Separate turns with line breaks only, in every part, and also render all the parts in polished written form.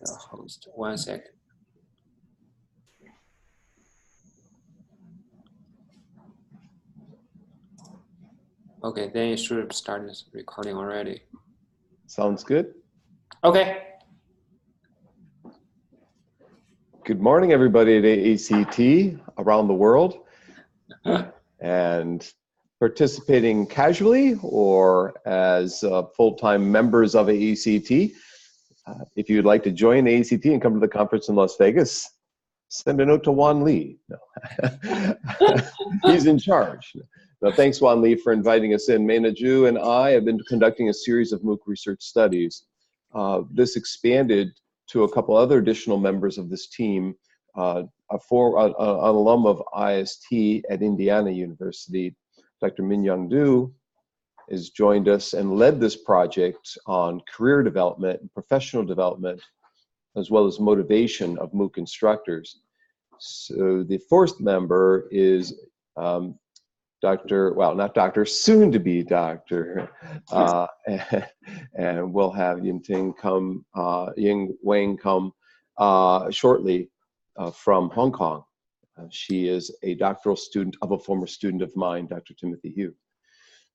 the host. 1 second. Okay, then it should have started recording already.
Sounds good.
Okay.
Good morning, everybody at AECT around the world. And participating casually or as full-time members of AECT. If you'd like to join AECT and come to the conference in Las Vegas, send a note to Juan Lee. No. He's in charge. Now, thanks, Juan Lee, for inviting us in. Mena Ju and I have been conducting a series of MOOC research studies. This expanded to a couple other additional members of this team. An alum of IST at Indiana University, Dr. Min-Young Du, has joined us and led this project on career development and professional development, as well as motivation of MOOC instructors. So the fourth member is soon to be Doctor, and we'll have Ying Wang come shortly from Hong Kong. She is a doctoral student of a former student of mine, Dr. Timothy Hu.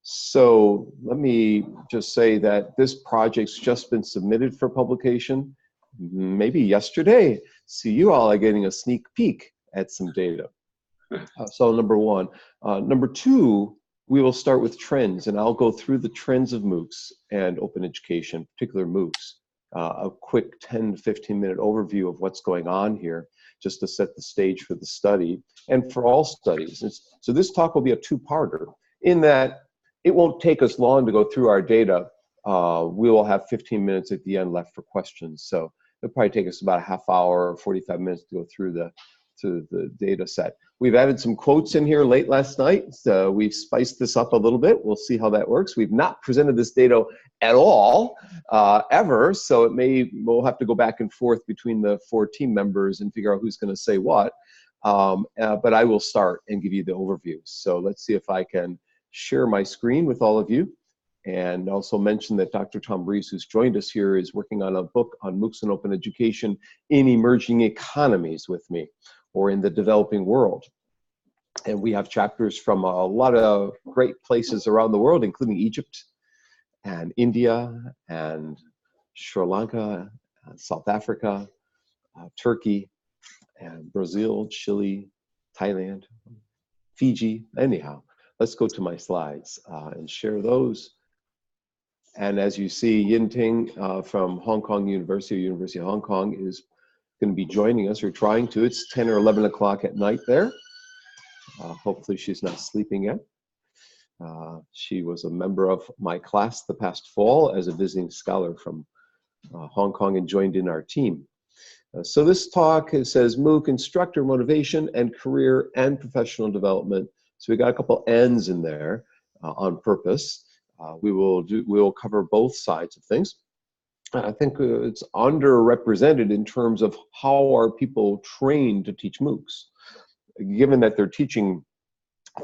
So let me just say that this project's just been submitted for publication, maybe yesterday. So you all are getting a sneak peek at some data. So number one. Number two, we will start with trends, and I'll go through the trends of MOOCs and open education, particular MOOCs. A quick 10 to 15 minute overview of what's going on here, just to set the stage for the study and for all studies. So this talk will be a two-parter in that it won't take us long to go through our data. We will have 15 minutes at the end left for questions. So it'll probably take us about a half hour or 45 minutes to go through the data set. We've added some quotes in here late last night, so we've spiced this up a little bit. We'll see how that works. We've not presented this data at all, ever, so we'll have to go back and forth between the four team members and figure out who's going to say what. But I will start and give you the overview. So let's see if I can share my screen with all of you, and also mention that Dr. Tom Breeze, who's joined us here, is working on a book on MOOCs and open education in emerging economies with me, or in the developing world. And we have chapters from a lot of great places around the world, including Egypt and India and Sri Lanka, South Africa, Turkey, and Brazil, Chile, Thailand, Fiji. Anyhow, let's go to my slides and share those. And as you see, Yin Ting from Hong Kong University of Hong Kong is going to be joining us, or trying to. It's 10 or 11 o'clock at night there. Hopefully she's not sleeping yet. She was a member of my class the past fall as a visiting scholar from Hong Kong and joined in our team. So this talk, it says MOOC instructor motivation and career and professional development. So we got a couple N's in there on purpose. We will cover both sides of things. I think it's underrepresented in terms of how are people trained to teach MOOCs. Given that they're teaching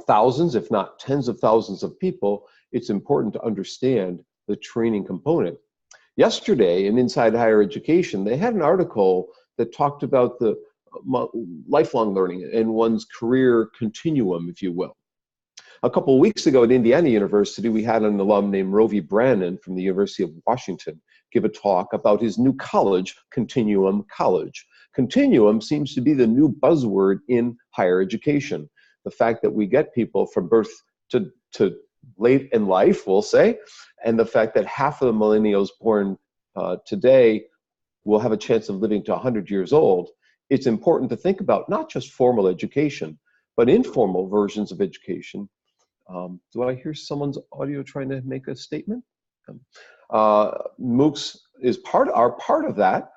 thousands, if not tens of thousands of people, it's important to understand the training component. Yesterday in Inside Higher Education, they had an article that talked about the lifelong learning and one's career continuum, if you will. A couple of weeks ago at Indiana University, we had an alum named Rovi Brannon from the University of Washington give a talk about his new college, Continuum College. Continuum seems to be the new buzzword in higher education. The fact that we get people from birth to late in life, we'll say, and the fact that half of the millennials born today will have a chance of living to 100 years old. It's important to think about not just formal education, but informal versions of education. Do I hear someone's audio trying to make a statement? MOOCs are part of that.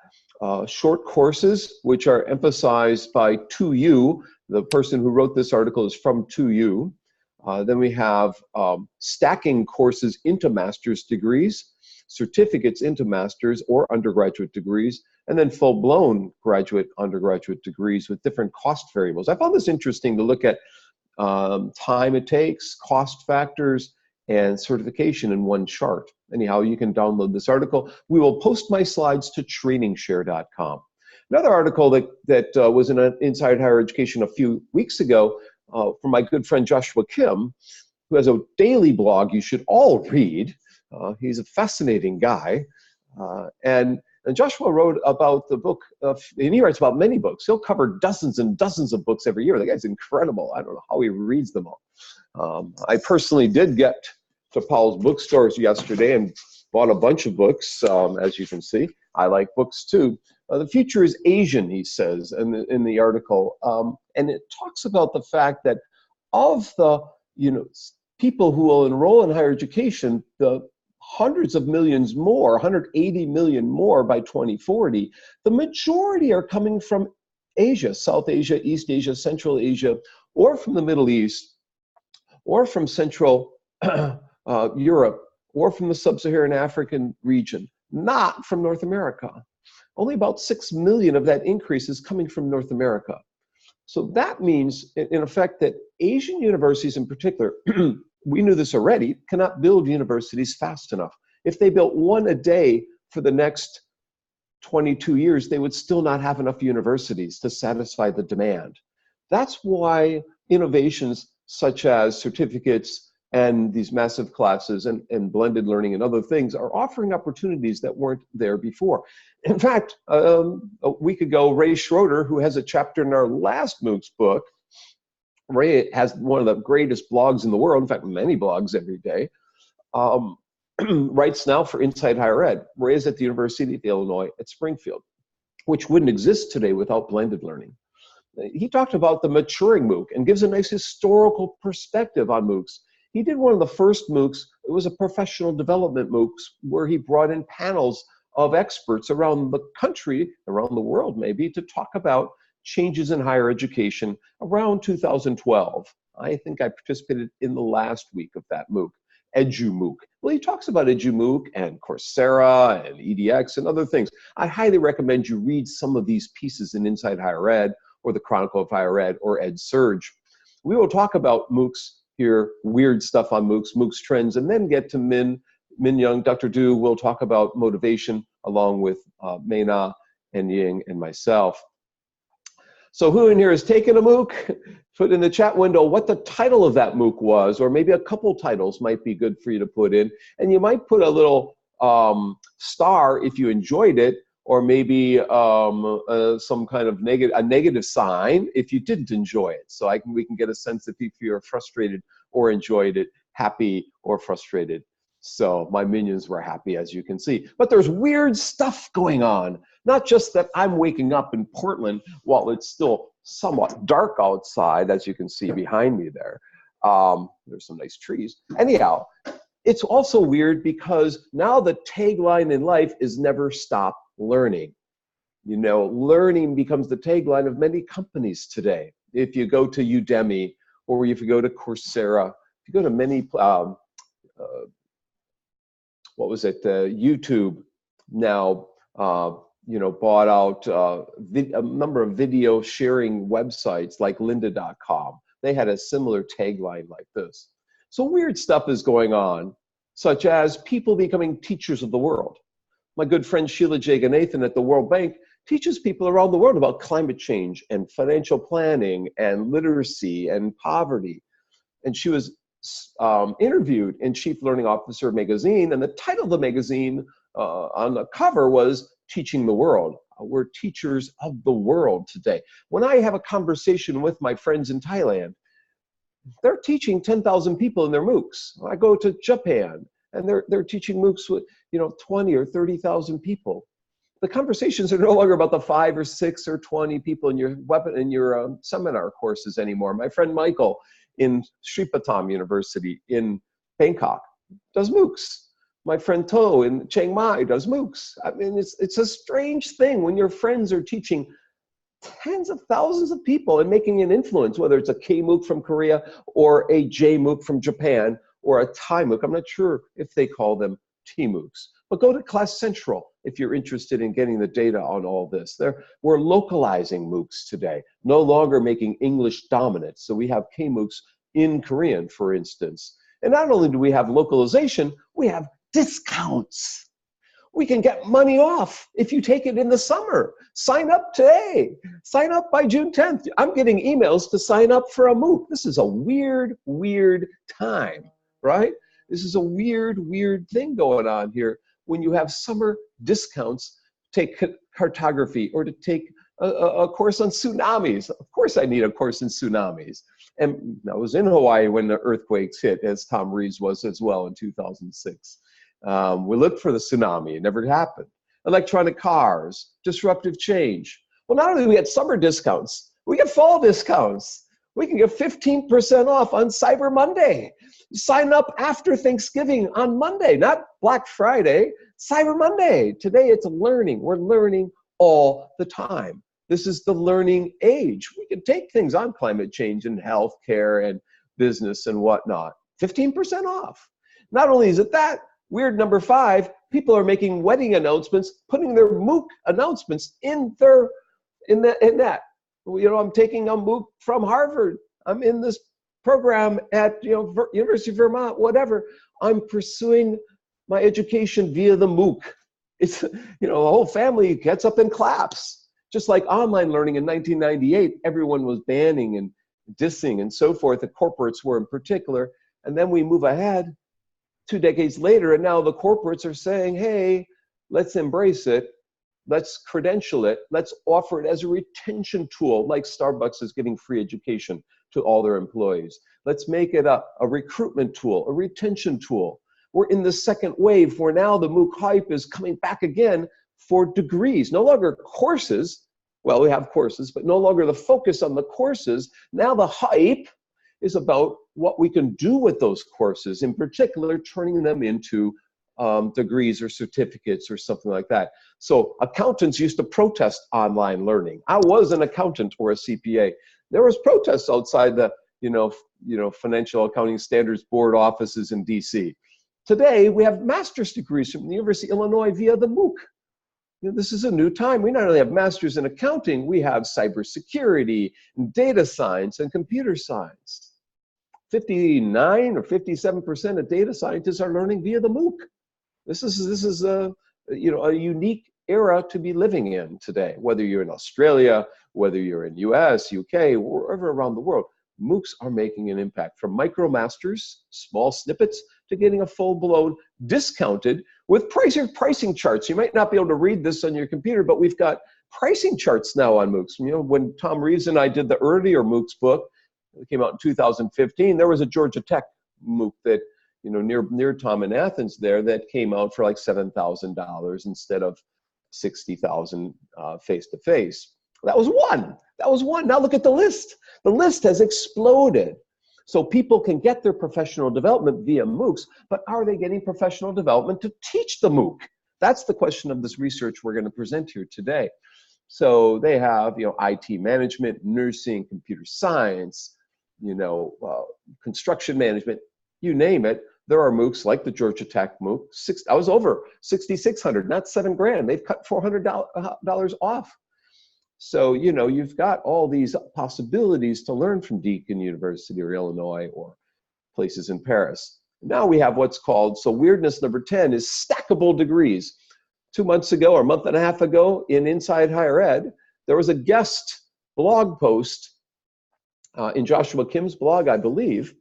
Short courses, which are emphasized by 2U. The person who wrote this article is from 2U. Then we have stacking courses into master's degrees, certificates into master's or undergraduate degrees, and then full-blown undergraduate degrees with different cost variables. I found this interesting to look at time it takes, cost factors, and certification in one chart. Anyhow, you can download this article. We will post my slides to trainingshare.com. Another article that was in Inside Higher Education a few weeks ago from my good friend Joshua Kim, who has a daily blog you should all read. He's a fascinating guy. And Joshua wrote about the book, and he writes about many books. He'll cover dozens and dozens of books every year. The guy's incredible. I don't know how he reads them all. I personally did get to Paul's bookstores yesterday and bought a bunch of books, as you can see. I like books too. The future is Asian, he says in the article. And it talks about the fact that of the people who will enroll in higher education, the hundreds of millions more, 180 million more by 2040, the majority are coming from Asia, South Asia, East Asia, Central Asia, or from the Middle East, or from Central Europe, or from the Sub-Saharan African region, not from North America. Only about 6 million of that increase is coming from North America. So that means, in effect, that Asian universities in particular, we knew this already, cannot build universities fast enough. If they built one a day for the next 22 years, they would still not have enough universities to satisfy the demand. That's why innovations such as certificates and these massive classes and blended learning and other things are offering opportunities that weren't there before. In fact, a week ago, Ray Schroeder, who has a chapter in our last MOOCs book, Ray has one of the greatest blogs in the world, in fact, many blogs every day, writes now for Inside Higher Ed. Ray is at the University of Illinois at Springfield, which wouldn't exist today without blended learning. He talked about the maturing MOOC and gives a nice historical perspective on MOOCs. He did one of the first MOOCs. It was a professional development MOOCs where he brought in panels of experts around the country, around the world maybe, to talk about changes in higher education around 2012. I think I participated in the last week of that MOOC, EduMOOC. Well, he talks about EduMOOC and Coursera and EDX and other things. I highly recommend you read some of these pieces in Inside Higher Ed or the Chronicle of Higher Ed or EdSurge. We will talk about MOOCs here, weird stuff on MOOCs, MOOCs trends, and then get to Min Young. Dr. Du will talk about motivation along with Mei-Na and Ying and myself. So who in here has taken a MOOC? Put in the chat window what the title of that MOOC was, or maybe a couple titles might be good for you to put in. And you might put a little star if you enjoyed it, or maybe some kind of negative sign if you didn't enjoy it. So we can get a sense if you're frustrated or enjoyed it, happy or frustrated. So my minions were happy, as you can see. But there's weird stuff going on. Not just that I'm waking up in Portland while it's still somewhat dark outside, as you can see behind me there. There's some nice trees. Anyhow, it's also weird because now the tagline in life is never stop learning. You know, learning becomes the tagline of many companies today. If you go to Udemy, or if you go to Coursera, if you go to many, YouTube now, bought out a number of video sharing websites like lynda.com. They had a similar tagline like this. So weird stuff is going on, such as people becoming teachers of the world. My good friend Sheila Jaganathan at the World Bank teaches people around the world about climate change and financial planning and literacy and poverty. And she was interviewed in Chief Learning Officer magazine, and the title of the magazine on the cover was Teaching the World. We're teachers of the world today. When I have a conversation with my friends in Thailand, they're teaching 10,000 people in their MOOCs. I go to Japan, and they're teaching MOOCs with 20 or 30,000 people. The conversations are no longer about the 5 or 6 or 20 people in your seminar courses anymore. My friend Michael in Sripatam University in Bangkok does MOOCs. My friend To in Chiang Mai does MOOCs. I mean, it's a strange thing when your friends are teaching tens of thousands of people and making an influence, whether it's a K-MOOC from Korea or a J-MOOC from Japan or a Thai MOOC. I'm not sure if they call them T-MOOCs. But go to Class Central if you're interested in getting the data on all this. We're localizing MOOCs today, no longer making English dominant. So we have K-MOOCs in Korean, for instance. And not only do we have localization, we have discounts. We can get money off if you take it in the summer. Sign up today. Sign up by June 10th. I'm getting emails to sign up for a MOOC. This is a weird, weird time, right? This is a weird, weird thing going on here. When you have summer discounts, take cartography or to take a course on tsunamis. Of course I need a course in tsunamis. And I was in Hawaii when the earthquakes hit, as Tom Rees was as well in 2006. We looked for the tsunami. It never happened. Electronic cars, disruptive change. Well, not only do we get summer discounts, we get fall discounts. We can get 15% off on Cyber Monday. Sign up after Thanksgiving on Monday, not Black Friday, Cyber Monday. Today it's learning. We're learning all the time. This is the learning age. We can take things on climate change and healthcare and business and whatnot. 15% off. Not only is it that, weird number 5, people are making wedding announcements, putting their MOOC announcements in that. You know, I'm taking a MOOC from Harvard. I'm in this program at University of Vermont, whatever. I'm pursuing my education via the MOOC. It's, the whole family gets up and claps. Just like online learning in 1998, everyone was banning and dissing and so forth. The corporates were in particular. And then we move ahead 2 decades later, and now the corporates are saying, hey, let's embrace it. Let's credential it. Let's offer it as a retention tool, like Starbucks is giving free education to all their employees. Let's make it a recruitment tool, a retention tool. We're in the second wave where now the MOOC hype is coming back again for degrees, no longer courses. Well, we have courses, but no longer the focus on the courses. Now the hype is about what we can do with those courses, in particular, turning them into degrees or certificates or something like that. So accountants used to protest online learning. I was an accountant or a CPA. There was protests outside the Financial Accounting Standards Board offices in DC. Today, we have master's degrees from the University of Illinois via the MOOC. This is a new time. We not only have masters in accounting, we have cybersecurity, and data science, and computer science. 59 or 57% of data scientists are learning via the MOOC. This is a unique era to be living in today. Whether you're in Australia, whether you're in US, UK, wherever around the world, MOOCs are making an impact, from MicroMasters, small snippets, to getting a full-blown discounted with pricing charts. You might not be able to read this on your computer, but we've got pricing charts now on MOOCs. When Tom Rees and I did the earlier MOOCs book, it came out in 2015, there was a Georgia Tech MOOC that, near Tom in Athens there, that came out for like $7,000 instead of $60,000 face-to-face. That was one. Now look at the list. The list has exploded. So people can get their professional development via MOOCs, but are they getting professional development to teach the MOOC? That's the question of this research we're going to present here today. So they have, IT management, nursing, computer science, construction management, you name it. There are MOOCs like the Georgia Tech MOOC. I was over $6,600, not $7,000. They've cut $400 off. So, you've got all these possibilities to learn from Deakin University or Illinois or places in Paris. Now we have what's called, so weirdness number 10 is stackable degrees. 2 months ago or a month and a half ago in Inside Higher Ed, there was a guest blog post in Joshua Kim's blog, I believe,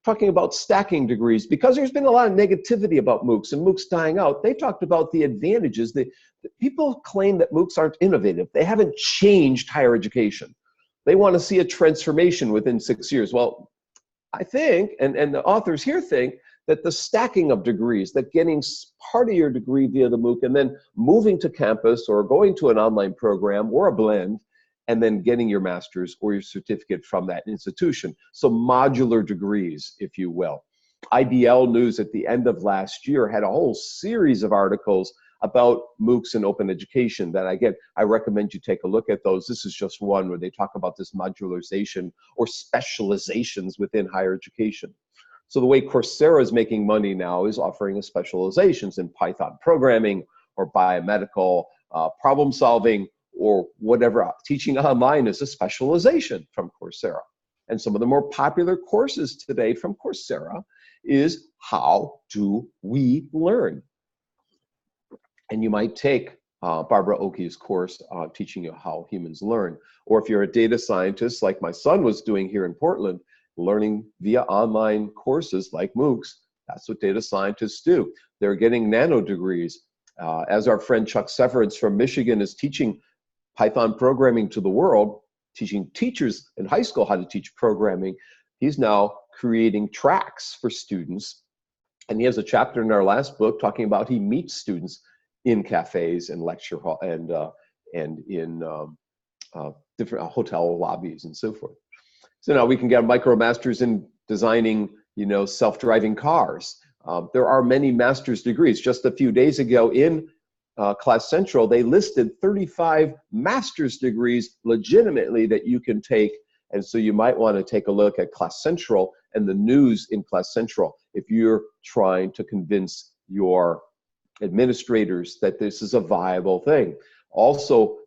talking about stacking degrees. Because there's been a lot of negativity about MOOCs and MOOCs dying out, they talked about the advantages. People claim that MOOCs aren't innovative. They haven't changed higher education. They want to see a transformation within 6 years. Well, I think, and the authors here think, that the stacking of degrees, that getting part of your degree via the MOOC and then moving to campus or going to an online program or a blend, and then getting your master's or your certificate from that institution. So modular degrees, if you will. IBL News at the end of last year had a whole series of articles about MOOCs and open education that, again, I recommend you take a look at those. This is just one where they talk about this modularization or specializations within higher education. So the way Coursera is making money now is offering a specializations in Python programming or biomedical problem solving, or whatever. Teaching online is a specialization from Coursera. And some of the more popular courses today from Coursera is how do we learn? And you might take Barbara Oki's course teaching you how humans learn. Or if you're a data scientist like my son was doing here in Portland, learning via online courses like MOOCs, that's what data scientists do. They're getting nano degrees. As our friend Chuck Severance from Michigan is teaching Python programming to the world, teaching teachers in high school how to teach programming, he's now creating tracks for students. And he has a chapter in our last book talking about he meets students in cafes and lecture hall and in different hotel lobbies and so forth. So now we can get MicroMasters in designing, self-driving cars. There are many master's degrees. Just a few days ago in Class Central, they listed 35 master's degrees legitimately that you can take. And so you might want to take a look at Class Central and the news in Class Central if you're trying to convince your administrators that this is a viable thing. Also,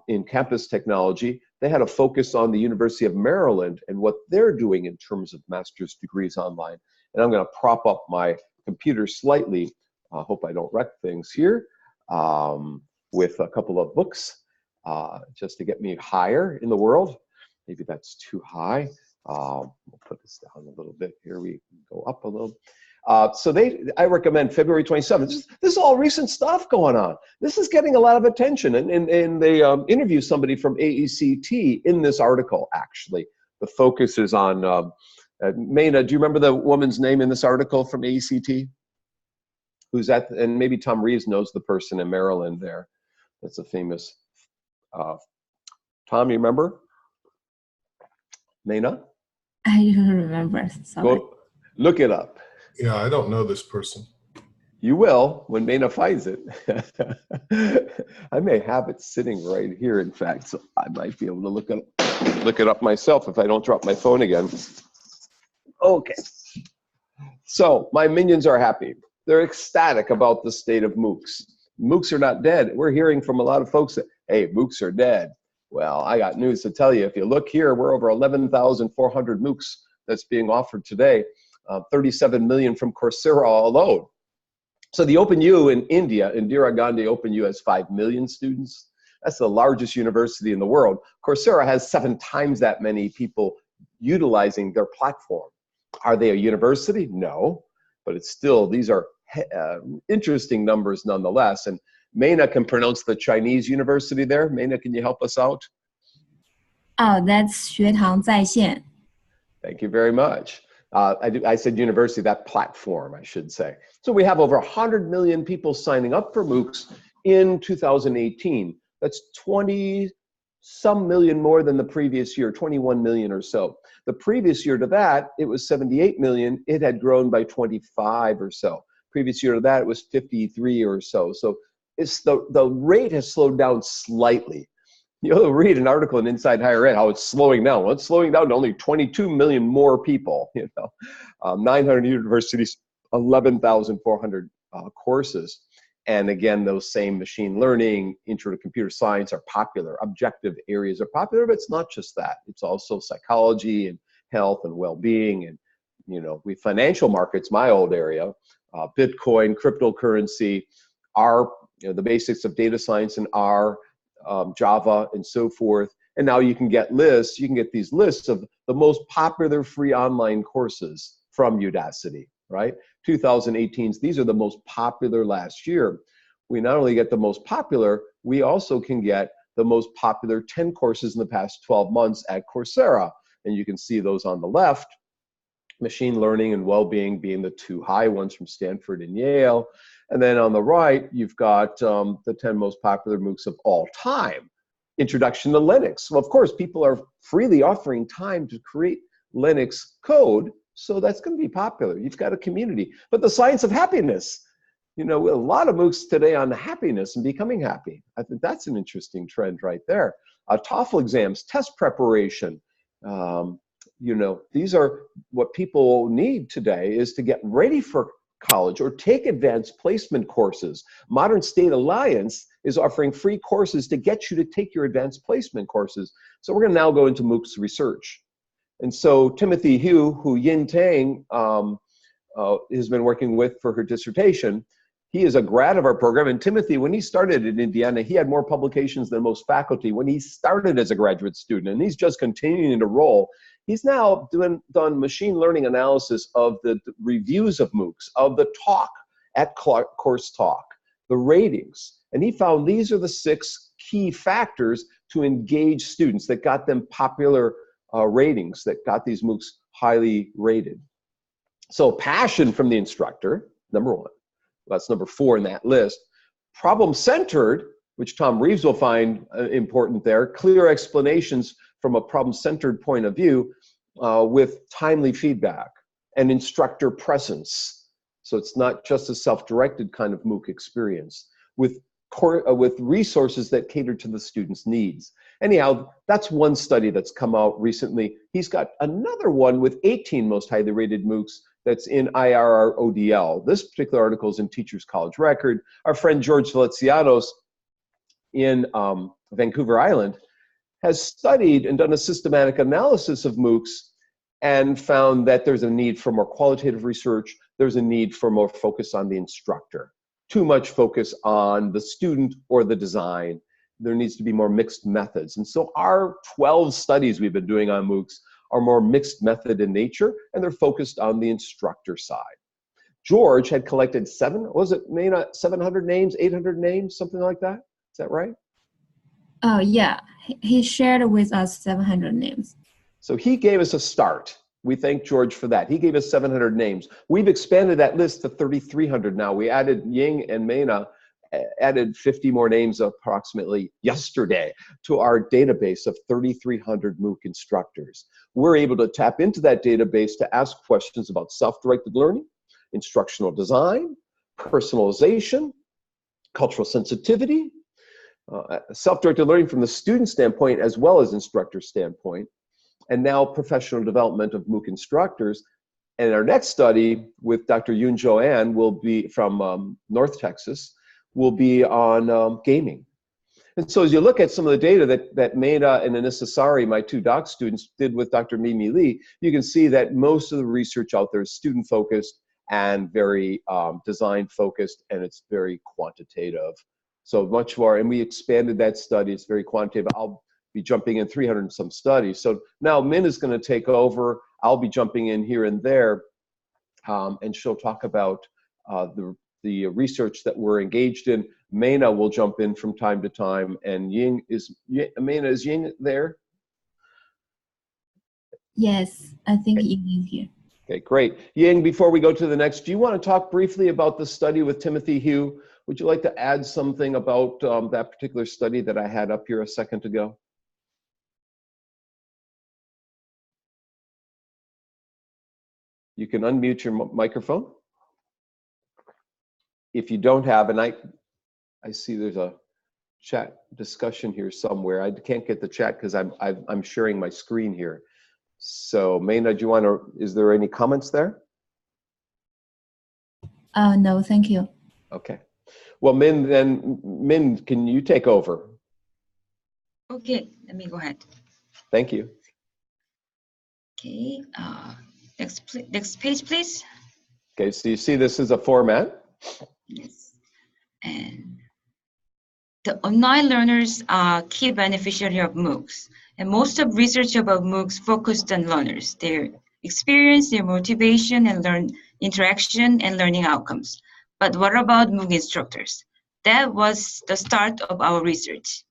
in campus technology, they had a focus on the University of Maryland and what they're doing in terms of master's degrees online. And I'm going to prop up my computer slightly. I hope I don't wreck things here with a couple of books just to get me higher in the world. Maybe that's too high. We'll put this down a little bit here. We go up a little. So I recommend February 27th. This is all recent stuff going on. This is getting a lot of attention. And they interview somebody from AECT in this article, actually. The focus is on, Maina, do you remember the woman's name in this article from AECT? Who's that? And maybe Tom Reeves knows the person in Maryland there. That's a famous, Tom, you remember? Maina?
I don't remember, sorry.
Go look it up.
Yeah, I don't know this person.
You will when Maina finds it. I may have it sitting right here, in fact, so I might be able to look it up myself if I don't drop my phone again. Okay. So my minions are happy. They're ecstatic about the state of MOOCs. MOOCs are not dead. We're hearing from a lot of folks that, hey, MOOCs are dead. Well, I got news to tell you. If you look here, we're over 11,400 MOOCs that's being offered today. 37 million from Coursera alone. So the OpenU in India, Indira Gandhi OpenU has 5 million students. That's the largest university in the world. Coursera has 7 times that many people utilizing their platform. Are they a university? No, but it's still, these are interesting numbers nonetheless. And Maina can pronounce the Chinese university there. Maina, can you help us out?
Oh, that's 学堂在线.
Thank you very much. I said university, that platform, I should say. So we have over 100 million people signing up for MOOCs in 2018. That's 20-some million more than the previous year, 21 million or so. The previous year to that, it was 78 million. It had grown by 25 or so. Previous year to that, it was 53 or so. So it's the rate has slowed down slightly. You'll read an article in Inside Higher Ed how it's slowing down. Well, it's slowing down to only 22 million more people. 900 universities, 11,400 courses. And again, those same machine learning, intro to computer science are popular. Objective areas are popular, but it's not just that. It's also psychology and health and well-being. And we financial markets, my old area, Bitcoin, cryptocurrency, R, the basics of data science and R, Java and so forth. And now you can get lists. You can get these lists of the most popular free online courses from Udacity, right? 2018's, these are the most popular last year. We not only get the most popular, we also can get the most popular 10 courses in the past 12 months at Coursera. And you can see those on the left, machine learning and well-being being the 2 high ones from Stanford and Yale. And then on the right, you've got the 10 most popular MOOCs of all time. Introduction to Linux. Well, of course, people are freely offering time to create Linux code, so that's going to be popular. You've got a community. But the science of happiness, a lot of MOOCs today on happiness and becoming happy. I think that's an interesting trend right there. TOEFL exams, test preparation. These are what people need today is to get ready for college or take advanced placement courses. Modern State Alliance is offering free courses to get you to take your advanced placement courses. So we're going to now go into MOOC Research. And so Timothy Hu Yin Tang has been working with for her dissertation. He is a grad of our program, and Timothy, when he started in Indiana, he had more publications than most faculty when he started as a graduate student, and he's just continuing to roll. He's now done machine learning analysis of the reviews of MOOCs, of the talk at Course Talk, the ratings, and he found these are the 6 key factors to engage students that got them popular ratings, that got these MOOCs highly rated. So passion from the instructor, number 1. That's number 4 in that list. Problem-centered, which Tom Reeves will find important there, clear explanations from a problem-centered point of view with timely feedback and instructor presence. So it's not just a self-directed kind of MOOC experience with resources that cater to the student's needs. Anyhow, that's one study that's come out recently. He's got another one with 18 most highly rated MOOCs that's in IRR-ODL. This particular article is in Teachers College Record. Our friend George Valencianos in Vancouver Island has studied and done a systematic analysis of MOOCs and found that there's a need for more qualitative research. There's a need for more focus on the instructor. Too much focus on the student or the design. There needs to be more mixed methods. And so our 12 studies we've been doing on MOOCs are more mixed method in nature, and they're focused on the instructor side. George had collected 700 names, 800 names, something like that? Is that right?
Oh, yeah. He shared with us 700 names.
So he gave us a start. We thank George for that. He gave us 700 names. We've expanded that list to 3,300 now. We added Ying and Mena, added 50 more names approximately yesterday to our database of 3,300 MOOC instructors. We're able to tap into that database to ask questions about self-directed learning, instructional design, personalization, cultural sensitivity, self-directed learning from the student standpoint as well as instructor standpoint, and now professional development of MOOC instructors. And our next study with Dr. Yoon Jo-An will be from North Texas, will be on gaming. And so as you look at some of the data that Mena and Anissa Sari, my 2 doc students, did with Dr. Mimi Lee, you can see that most of the research out there is student-focused and very design-focused, and it's very quantitative. So much more, and we expanded that study, it's very quantitative. I'll be jumping in 300 and some studies. So now Min is gonna take over. I'll be jumping in here and there, and she'll talk about the research that we're engaged in. Mena will jump in from time to time, and Mena, is Ying there?
Yes, I think Ying is here.
Okay, great. Ying, before we go to the next, do you want to talk briefly about the study with Timothy Hugh? Would you like to add something about that particular study that I had up here a second ago? You can unmute your microphone. If you don't have, and I see there's a chat discussion here somewhere. I can't get the chat because I'm sharing my screen here. So Mena, do you want to, is there any comments there?
No, thank you.
Okay. Well, Min, can you take over?
Okay, let me go ahead.
Thank you.
Okay, next page, please.
Okay, so you see this is a format.
Yes, and the online learners are key beneficiary of MOOCs, and most of research about MOOCs focused on learners, their experience, their motivation, and interaction and learning outcomes. But what about MOOC instructors? That was the start of our research.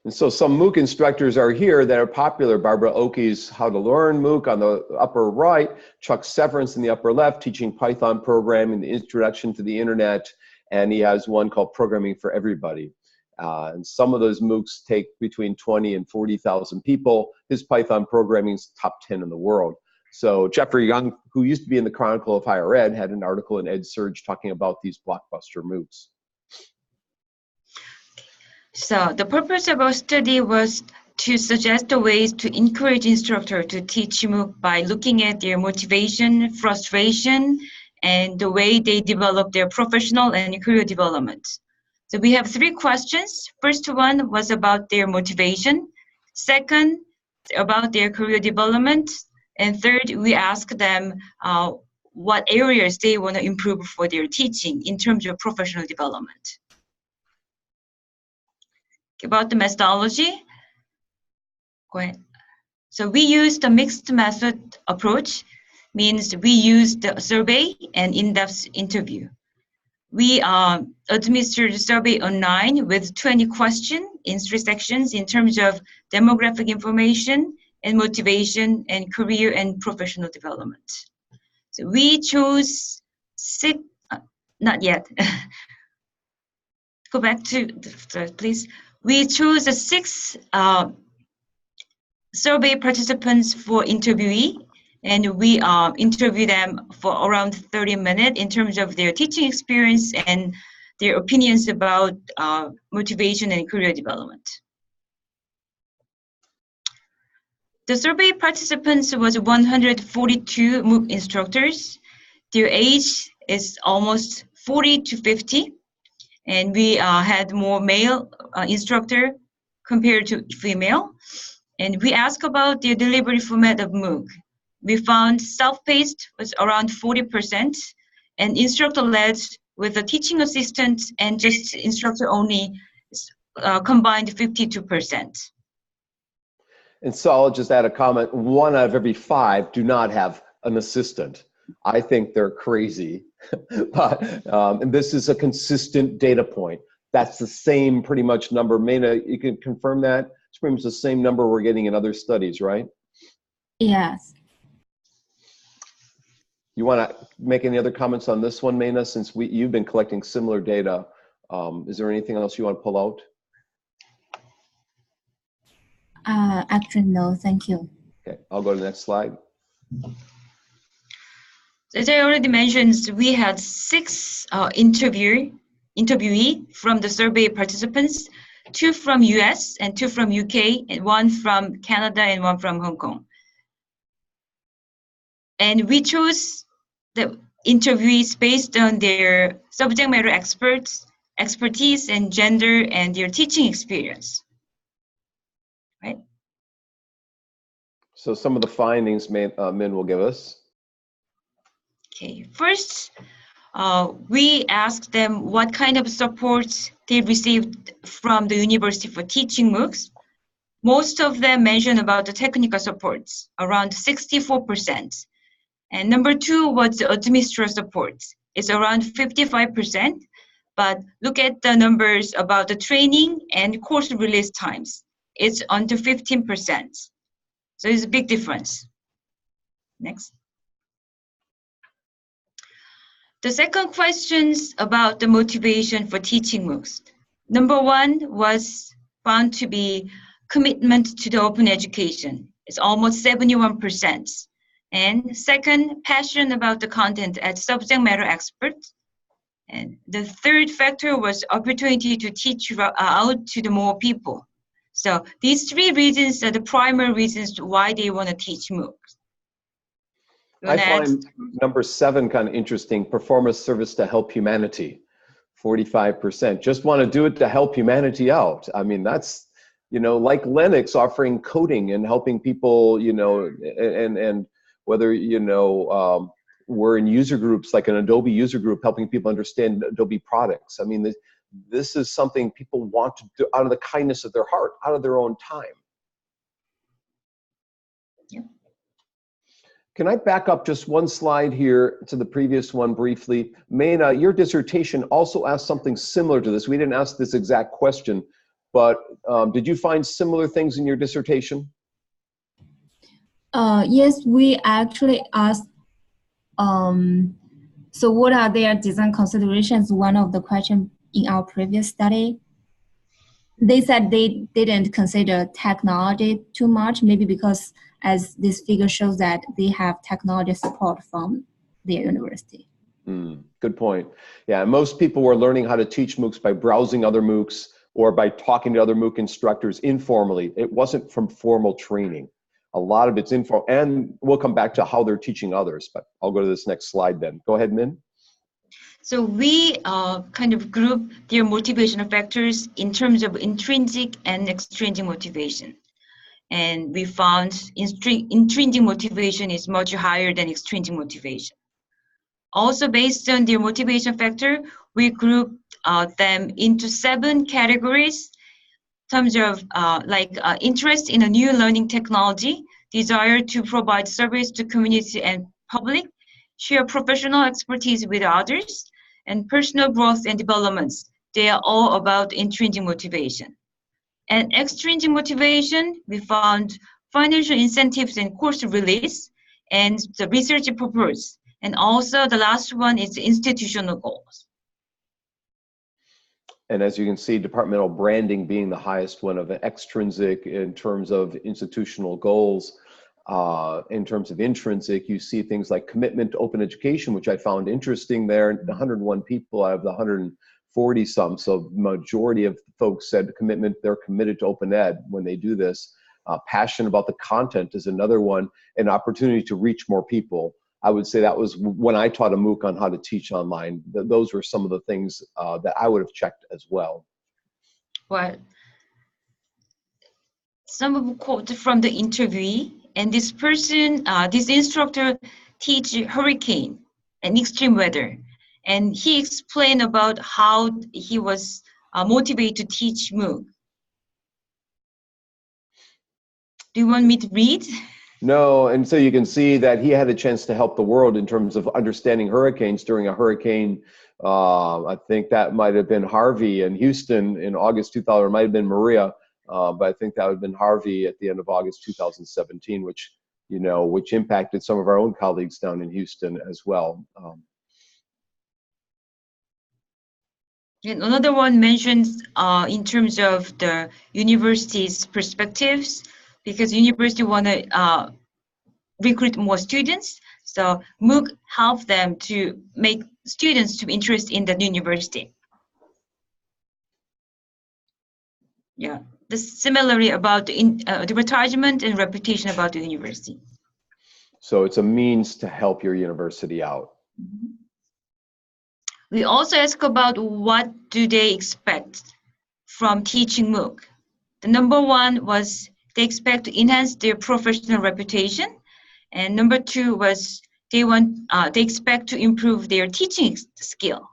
And so some MOOC instructors are here that are popular. Barbara Oakey's How to Learn MOOC on the upper right, Chuck Severance in the upper left, teaching Python programming, the introduction to the internet, and he has one called Programming for Everybody. And some of those MOOCs take between 20 and 40,000 people. His Python programming is top 10 in the world. So Jeffrey Young, who used to be in the Chronicle of Higher Ed, had an article in EdSurge talking about these blockbuster MOOCs.
So the purpose of our study was to suggest the ways to encourage instructors to teach MOOC by looking at their motivation, frustration, and the way they develop their professional and career development. So we have 3 questions. First one was about their motivation. Second, about their career development. And third, we asked them what areas they want to improve for their teaching in terms of professional development. About the methodology, go ahead. So we use the mixed method approach, means we use the survey and in-depth interview. We administered the survey online with 20 questions in 3 sections in terms of demographic information and motivation and career and professional development. So we chose 6, not yet. Go back to the slide, please. We chose 6 survey participants for interviewee, and we interview them for around 30 minutes in terms of their teaching experience and their opinions about motivation and career development. The survey participants was 142 MOOC instructors. Their age is almost 40 to 50, and we had more male instructor compared to female. And we asked about their delivery format of MOOC. We found self-paced was around 40%, and instructor-led with a teaching assistant and just instructor only combined 52%.
And so I'll just add a comment. 1 out of every 5 do not have an assistant. I think they're crazy, but and this is a consistent data point. That's the same pretty much number. Mena, you can confirm that? It's pretty much the same number we're getting in other studies, right?
Yes.
You want to make any other comments on this one, Mena, since you've been collecting similar data? Is there anything else you want to pull out?
Actually, no, thank you.
Okay, I'll go to the next slide.
As I already mentioned, we had 6 interviewee from the survey participants, 2 from US and 2 from UK, and 1 from Canada and 1 from Hong Kong. And we chose the interviewees based on their subject matter expertise and gender and their teaching experience. Right?
So some of the findings Min will give us.
Okay, first, we asked them what kind of support they received from the university for teaching MOOCs. Most of them mentioned about the technical supports, around 64%. And number 2 was the administrative support. It's around 55%, but look at the numbers about the training and course release times. It's under 15%. So it's a big difference. Next. The second question's about the motivation for teaching MOOCs. Number 1 was found to be commitment to the open education. It's almost 71%. And second, passion about the content as subject matter expert. And the third factor was opportunity to teach out to the more people. So these 3 reasons are the primary reasons why they want to teach MOOCs.
I find number 7 kind of interesting, performance service to help humanity, 45%. Just want to do it to help humanity out. I mean, that's, you know, like Linux offering coding and helping people, you know, and whether, you know, we're in user groups like an Adobe user group helping people understand Adobe products. I mean, this is something people want to do out of the kindness of their heart, out of their own time.
Yeah.
Can I back up just 1 slide here to the previous one briefly? Mena, your dissertation also asked something similar to this. We didn't ask this exact question, but did you find similar things in your dissertation?
Yes, we actually asked, so what are their design considerations? One of the questions in our previous study. They said they didn't consider technology too much, maybe because as this figure shows that they have technology support from their university.
Good point. Yeah, most people were learning how to teach MOOCs by browsing other MOOCs or by talking to other MOOC instructors informally. It wasn't from formal training. A lot of it's informal, and we'll come back to how they're teaching others, but I'll go to this next slide then. Go ahead, Min.
So we kind of group their motivational factors in terms of intrinsic and extrinsic motivation. And we found intrinsic motivation is much higher than extrinsic motivation. Also, based on their motivation factor, we grouped them into 7 categories in terms of interest in a new learning technology, desire to provide service to community and public, share professional expertise with others, and personal growth and developments. They are all about intrinsic motivation. And extrinsic motivation, we found financial incentives and course release, and the research purpose. And also the last one is institutional goals.
And as you can see, departmental branding being the highest one of extrinsic in terms of institutional goals. In terms of intrinsic, you see things like commitment to open education, which I found interesting there. 101 people out of the 140 some, so majority of folks said commitment, they're committed to open ed when they do this. Passion about the content is another one, an opportunity to reach more people. I would say that was when I taught a MOOC on how to teach online. Those were some of the things that I would have checked as well.
Well, some of the quotes from the interviewee, and this person, this instructor teach hurricane and extreme weather. And he explained about how he was motivated to teach MOOC. Do you want me to read?
No, and so you can see that he had a chance to help the world in terms of understanding hurricanes during a hurricane. I think that might have been Harvey in Houston in August 2000, or it might have been Maria, but I think that would have been Harvey at the end of August 2017, which impacted some of our own colleagues down in Houston as well.
And another one mentions in terms of the university's perspectives, because university want to recruit more students, so MOOC help them to make students to be interested in the university. Yeah, similarly about the advertisement and reputation about the university.
So it's a means to help your university out.
Mm-hmm. We also ask about what do they expect from teaching MOOC. The number one was they expect to enhance their professional reputation, and number 2 was they expect to improve their teaching skill.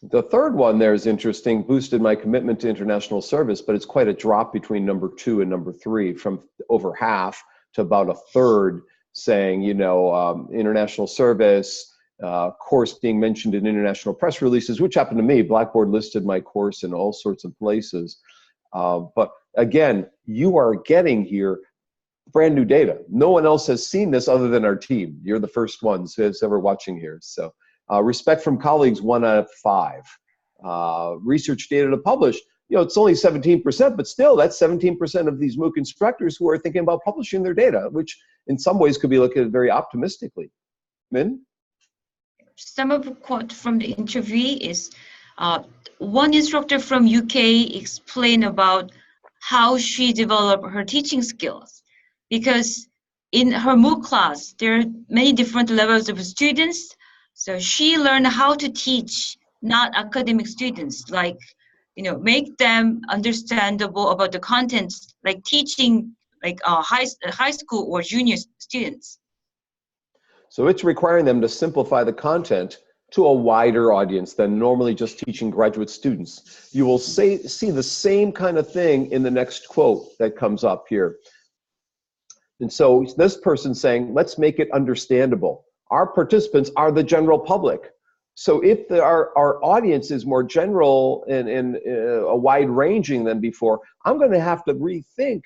The third one there is interesting, boosted my commitment to international service, but it's quite a drop between number 2 and number 3, from over half to about a third, saying, international service, course being mentioned in international press releases, which happened to me. Blackboard listed my course in all sorts of places. But again, you are getting here brand new data. No one else has seen this other than our team. You're the first ones who's ever watching here. So respect from colleagues, 1 out of 5. Research data to publish, it's only 17%, but still that's 17% of these MOOC instructors who are thinking about publishing their data, which in some ways could be looked at very optimistically. Min?
Some of the quote from the interviewee is, one instructor from UK explained about how she developed her teaching skills, because in her MOOC class, there are many different levels of students. So she learned how to teach not academic students, like, make them understandable about the contents, like teaching like high school or junior students.
So it's requiring them to simplify the content to a wider audience than normally just teaching graduate students. You will see the same kind of thing in the next quote that comes up here. And so this person's saying, let's make it understandable. Our participants are the general public. So if our audience is more general and a wide ranging than before, I'm going to have to rethink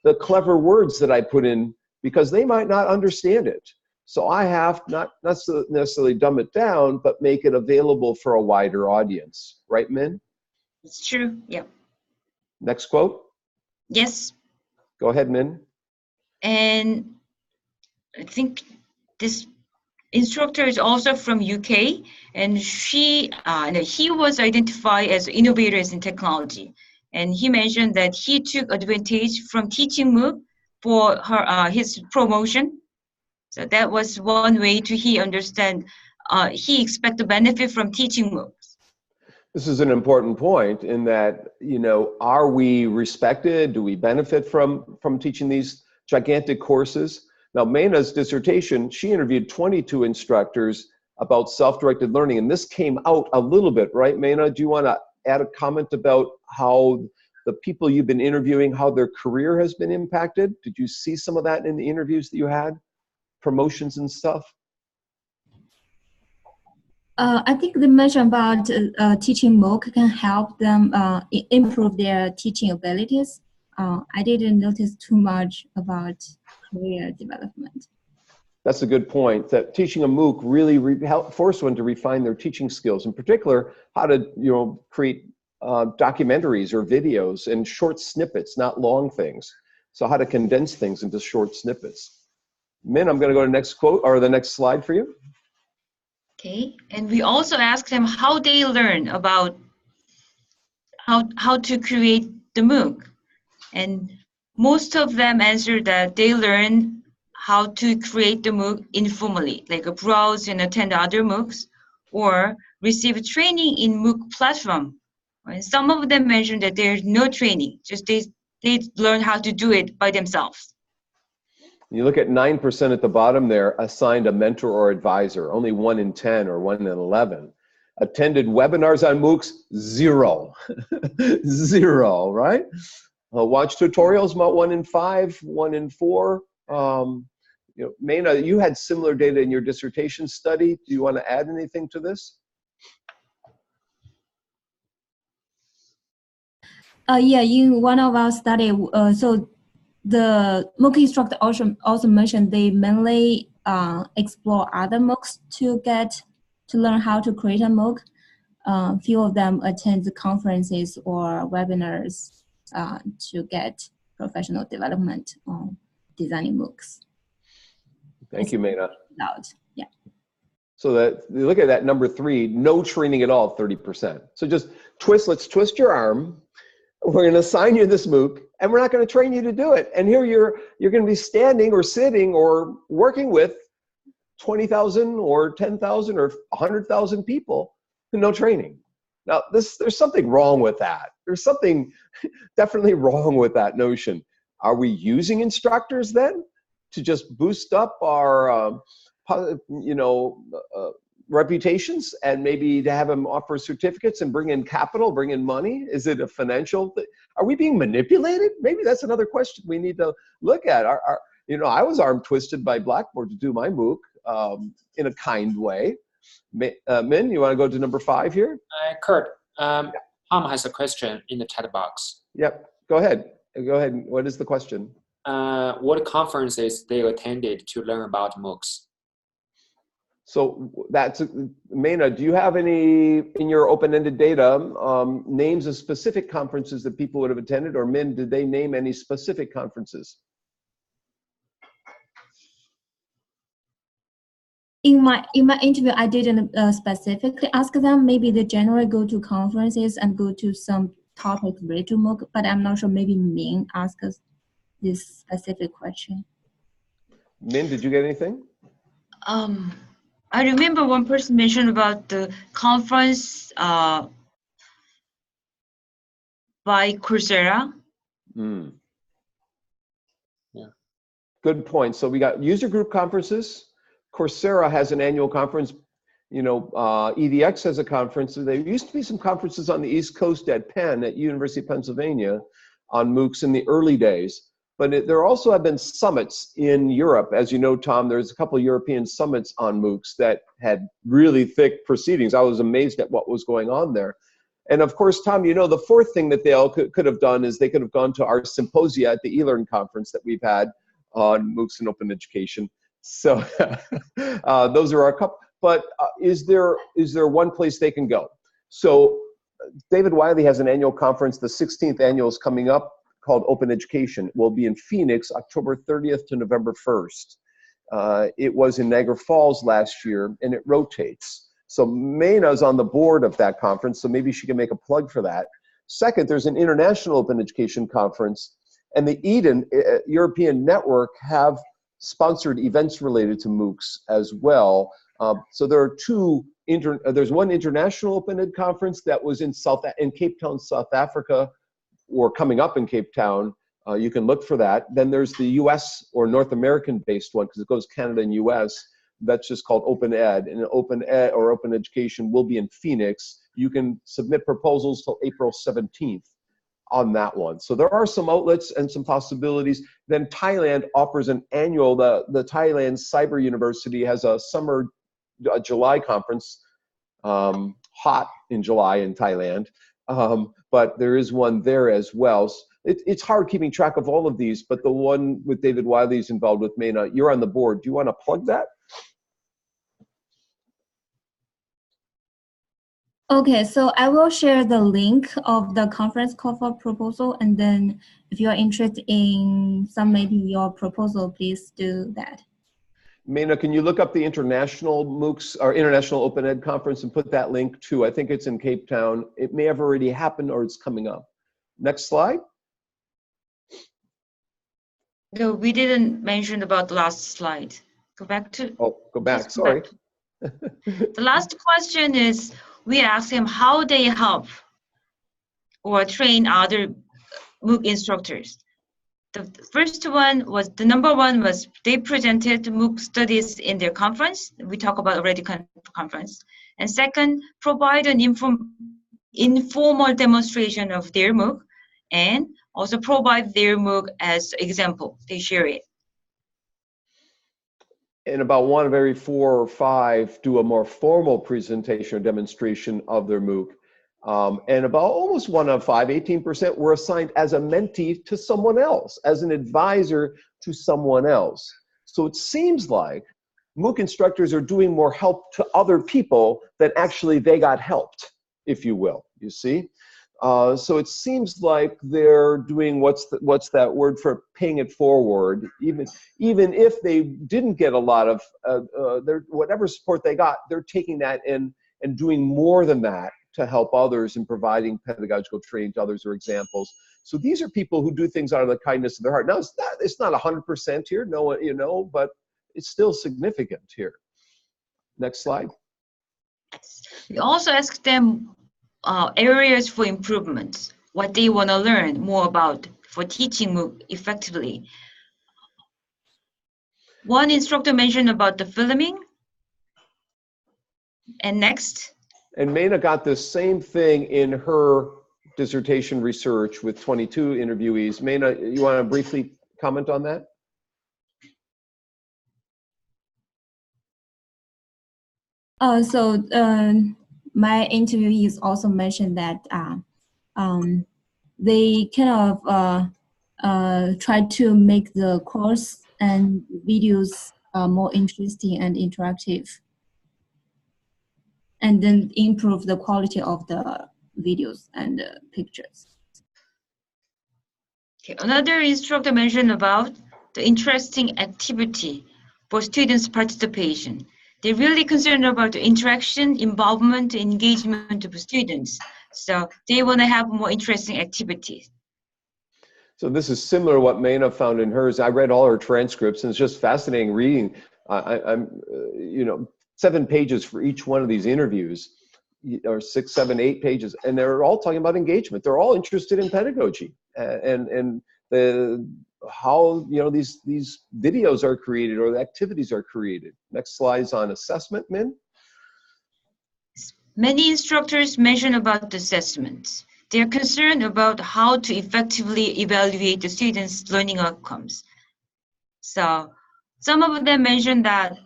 the clever words that I put in, because they might not understand it. So I have not necessarily dumb it down, but make it available for a wider audience. Right, Min?
It's true, yeah.
Next quote?
Yes.
Go ahead, Min.
And I think this instructor is also from UK, and he was identified as innovators in technology. And he mentioned that he took advantage from teaching MOOC for his promotion. So that was one way he understand, he expect the benefit from teaching MOOCs.
This is an important point in that, are we respected? Do we benefit from teaching these gigantic courses? Now, Mena's dissertation, she interviewed 22 instructors about self-directed learning, and this came out a little bit, right, Mena? Do you want to add a comment about how the people you've been interviewing, how their career has been impacted? Did you see some of that in the interviews that you had? Promotions and stuff?
I think they mentioned about teaching MOOC can help them improve their teaching abilities. I didn't notice too much about career development.
That's a good point, that teaching a MOOC really help force one to refine their teaching skills, in particular, how to create documentaries or videos in short snippets, not long things. So how to condense things into short snippets. Min, I'm going to go to the next quote or the next slide for you.
Okay, and we also asked them how they learn about how to create the MOOC. And most of them answered that they learn how to create the MOOC informally, like browse and attend other MOOCs, or receive training in MOOC platform. And some of them mentioned that there's no training, just they learn how to do it by themselves.
You look at 9% at the bottom there, assigned a mentor or advisor, only 1 in 10 or 1 in 11. Attended webinars on MOOCs, 0. 0, right? Watch tutorials, about 1 in 5, 1 in 4. Mena, you had similar data in your dissertation study. Do you want to add anything to this?
Yeah, in one of our study, so the MOOC instructor also mentioned they mainly explore other MOOCs to learn how to create a MOOC. Few of them attend the conferences or webinars to get professional development on designing MOOCs.
Thank you, Mena.
Yeah.
So that you look at that number 3, no training at all, 30%. So just let's twist your arm. We're going to assign you this MOOC, and we're not going to train you to do it. And here you're going to be standing or sitting or working with 20,000 or 10,000 or 100,000 people, no training. Now, there's something wrong with that. There's something definitely wrong with that notion. Are we using instructors then to just boost up our, reputations, and maybe to have them offer certificates and bring in capital, bring in money? Is it a financial thing? Are we being manipulated? Maybe that's another question we need to look at. I was arm twisted by Blackboard to do my MOOC in a kind way. Min, you want to go to number 5 here?
Kurt, Tom has a question in the chat box.
Yep, go ahead. Go ahead. What is the question?
What conferences they attended to learn about MOOCs?
So that's, Mena, do you have any, in your open-ended data, names of specific conferences that people would have attended, or Min, did they name any specific conferences?
In my interview, I didn't specifically ask them. Maybe they generally go to conferences and go to some topic related to MOOC, but I'm not sure. Maybe Min asked us this specific question.
Min, did you get anything?
I remember one person mentioned about the conference by Coursera.
Yeah. Good point. So we got user group conferences. Coursera has an annual conference. EDX has a conference. There used to be some conferences on the East Coast at Penn, at University of Pennsylvania, on MOOCs in the early days. But there also have been summits in Europe. As you know, Tom, there's a couple of European summits on MOOCs that had really thick proceedings. I was amazed at what was going on there. And of course, Tom, the fourth thing that they all could have done is they could have gone to our symposia at the eLearn conference that we've had on MOOCs and open education. So those are our couple. But is there one place they can go? So David Wiley has an annual conference. The 16th annual is coming up, called Open Education. It will be in Phoenix, October 30th to November 1st. It was in Niagara Falls last year, and it rotates. So Mena's on the board of that conference, so maybe she can make a plug for that. Second, there's an international open education conference, and the Eden European Network have sponsored events related to MOOCs as well. So there are there's one international open ed conference that was in Cape Town, South Africa, or coming up in Cape Town You can look for that. Then there's the US or North American based one, because it goes Canada and US. That's just called Open Ed, and Open Ed or Open Education will be in Phoenix. You can submit proposals till April 17th on that one. So there are some outlets and some possibilities. Then Thailand offers an annual, the Thailand Cyber University has a summer July conference, hot in July in Thailand, but there is one there as well. It's hard keeping track of all of these, but the one with David Wiley is involved with Mena, you're on the board. Do you want to plug that?
Okay, so I will share the link of the conference call for proposal, and then if you are interested in submitting your proposal, please do that.
Mena, can you look up the International MOOCs or International Open Ed Conference and put that link too? I think it's in Cape Town. It may have already happened or it's coming up. Next slide.
No, we didn't mention about the last slide. Go back to.
Oh, go back. Sorry.
The last question is, we asked him how they help or train other MOOC instructors. The first one was, the number one was they presented MOOC studies in their conference. We talk about already conference. And second, provide an informal demonstration of their MOOC, and also provide their MOOC as example. They share it.
And about one of every 4 or 5 do a more formal presentation or demonstration of their MOOC. And about almost 1 of 5, 18%, were assigned as a mentee to someone else, as an advisor to someone else. So it seems like MOOC instructors are doing more help to other people than actually they got helped, if you will, you see? So it seems like they're doing what's that word for paying it forward. Even if they didn't get a lot of whatever support they got, they're taking that and doing more than that to help others and providing pedagogical training to others or examples. So these are people who do things out of the kindness of their heart. Now it's not 100% here, no one, you know, but it's still significant here. Next slide.
We also asked them areas for improvement, what they want to learn more about for teaching MOOC effectively. One instructor mentioned about the filming. And next.
And Mena got the same thing in her dissertation research with 22 interviewees. Mena, you want to briefly comment on that?
My interviewees also mentioned that they kind of try to make the course and videos more interesting and interactive, and then improve the quality of the videos and pictures.
Okay, another instructor mentioned about the interesting activity for students' participation. They're really concerned about the interaction, involvement, engagement of students. So they want to have more interesting activities.
So this is similar to what Mena found in hers. I read all her transcripts, and it's just fascinating reading. You know, 7 pages for each one of these interviews, or 6, 7, 8 pages, and they're all talking about engagement. They're all interested in pedagogy and how, you know, these videos are created or the activities are created. Next slide is on assessment, Min.
Many instructors mention about the assessments. They're concerned about how to effectively evaluate the students' learning outcomes. So some of them mentioned that,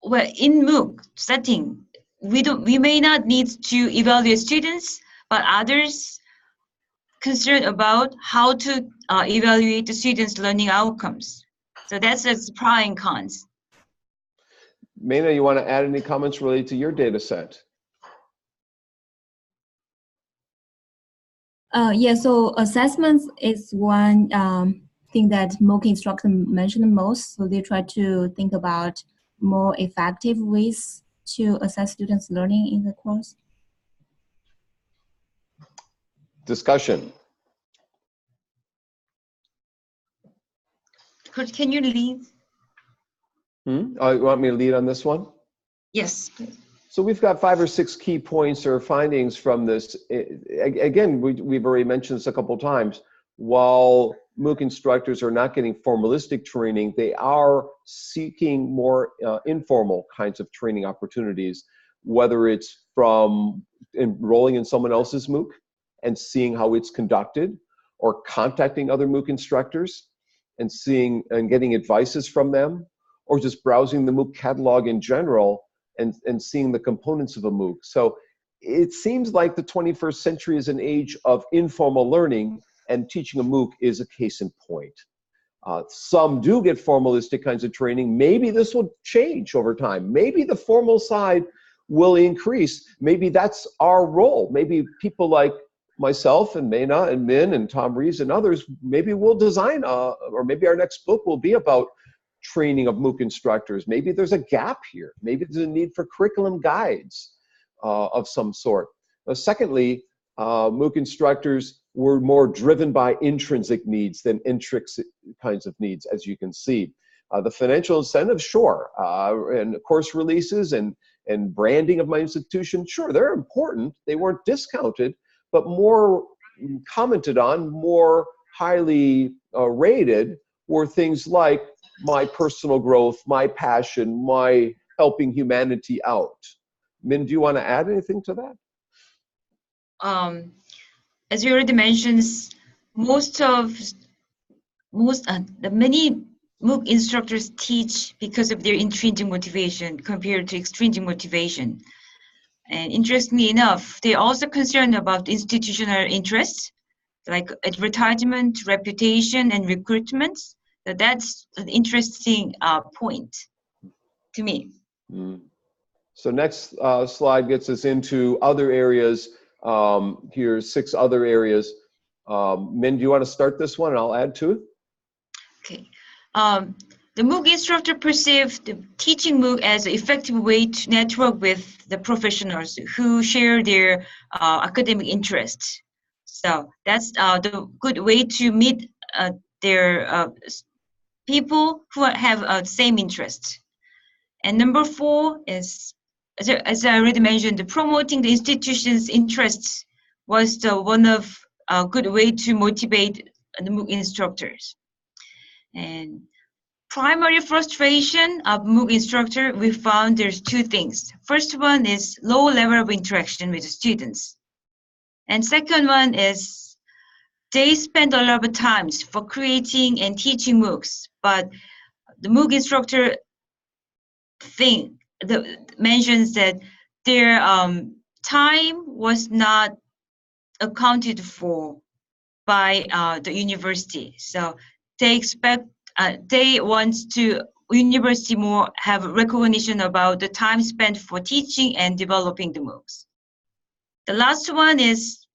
well, in MOOC setting, we may not need to evaluate students, but others concerned about how to evaluate the students' learning outcomes. So that's the pros and cons.
Mena, you want to add any comments related to your data set?
Yeah, so assessments is one thing that MOOC instructor mentioned the most. So they try to think about more effective ways to assess students' learning in the course.
Can
Discussion.
you lead?
Oh, you want me to lead on this one?
Yes, please.
So we've got 5 or 6 key points or findings from this. Again, we've already mentioned this a couple of times. while MOOC instructors are not getting formalistic training, they are seeking more informal kinds of training opportunities, whether it's from enrolling in someone else's MOOC and seeing how it's conducted, or contacting other MOOC instructors and seeing and getting advices from them, or just browsing the MOOC catalog in general and seeing the components of a MOOC. So it seems like the 21st century is an age of informal learning, and teaching a MOOC is a case in point. Some do get formalistic kinds of training. Maybe this will change over time. Maybe the formal side will increase. Maybe that's our role. Maybe people like myself and Mena and Min and Tom Rees and others, maybe we'll design, or maybe our next book will be about training of MOOC instructors. Maybe there's a gap here. Maybe there's a need for curriculum guides of some sort. Secondly, MOOC instructors were more driven by intrinsic needs than intrinsic kinds of needs, as you can see. The financial incentives, sure, and course releases and branding of my institution, sure, they're important. They weren't discounted, but more commented on, more highly rated were things like my personal growth, my passion, my helping humanity out. Min, do you want to add anything to that?
As you already mentioned, many MOOC instructors teach because of their intrinsic motivation compared to extrinsic motivation. And interestingly enough, they're also concerned about institutional interests, like advertisement, reputation, and recruitment. So that's an interesting point to me.
So next slide gets us into other areas. Here's 6 other areas. Min, do you want to start this one? I'll add to it. Okay.
The MOOC instructor perceived the teaching MOOC as an effective way to network with the professionals who share their academic interests. So that's the good way to meet their people who have same interests. And number 4 is, as I already mentioned, promoting the institution's interests was one of a good way to motivate the MOOC instructors. And primary frustration of MOOC instructor, we found there's 2 things. First one is low level of interaction with the students. And second one is they spend a lot of time for creating and teaching MOOCs, but the MOOC instructor mentions that their time was not accounted for by the university. So they expect, they want to university more have recognition about the time spent for teaching and developing the MOOCs. The last one is,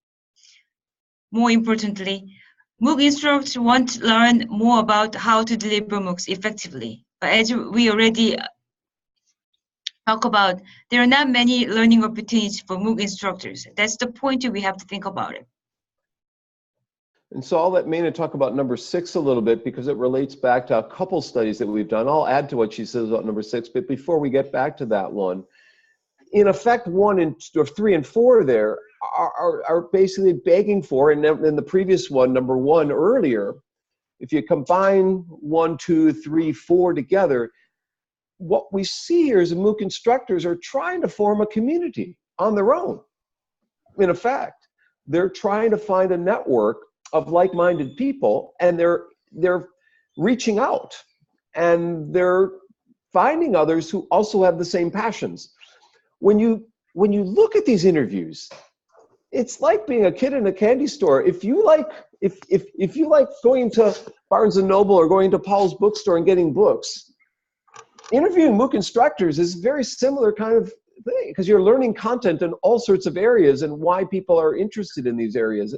more importantly, MOOC instructors want to learn more about how to deliver MOOCs effectively. But as we already talk about, there are not many learning opportunities for MOOC instructors. That's the point we have to think about it.
And so I'll let Mena talk about number 6 a little bit because it relates back to a couple studies that we've done. I'll add to what she says about number 6, but before we get back to that one, in effect, 1 and 3 and 4 there are basically begging for, and in the previous one, number 1 earlier, if you combine 1, 2, 3, 4 together, what we see here is the MOOC instructors are trying to form a community on their own. In effect, they're trying to find a network of like-minded people, and they're reaching out, and they're finding others who also have the same passions. When you look at these interviews, it's like being a kid in a candy store. If you like going to Barnes and Noble or going to Paul's bookstore and getting books, interviewing MOOC instructors is a very similar kind of thing because you're learning content in all sorts of areas and why people are interested in these areas.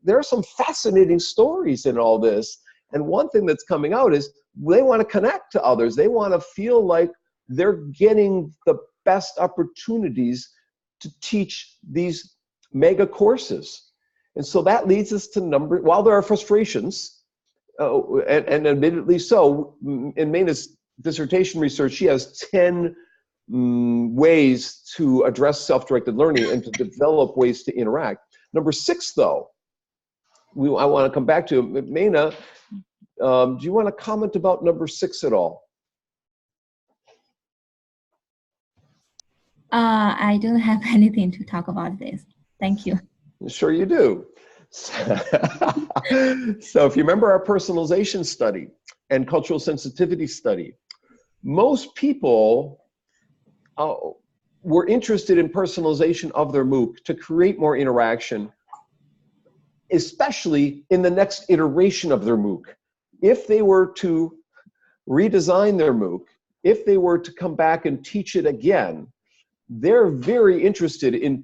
There are some fascinating stories in all this. And one thing that's coming out is they want to connect to others. They want to feel like they're getting the best opportunities to teach these mega courses. And so that leads us to while there are frustrations, and admittedly so, in Mena's dissertation research, she has 10 ways to address self-directed learning and to develop ways to interact. Number 6, though, I want to come back to. Mena, do you want to comment about number 6 at all?
I don't have anything to talk about this. Thank you.
Sure you do. So if you remember our personalization study and cultural sensitivity study, most people were interested in personalization of their MOOC to create more interaction, especially in the next iteration of their MOOC. If they were to redesign their MOOC, if they were to come back and teach it again, they're very interested in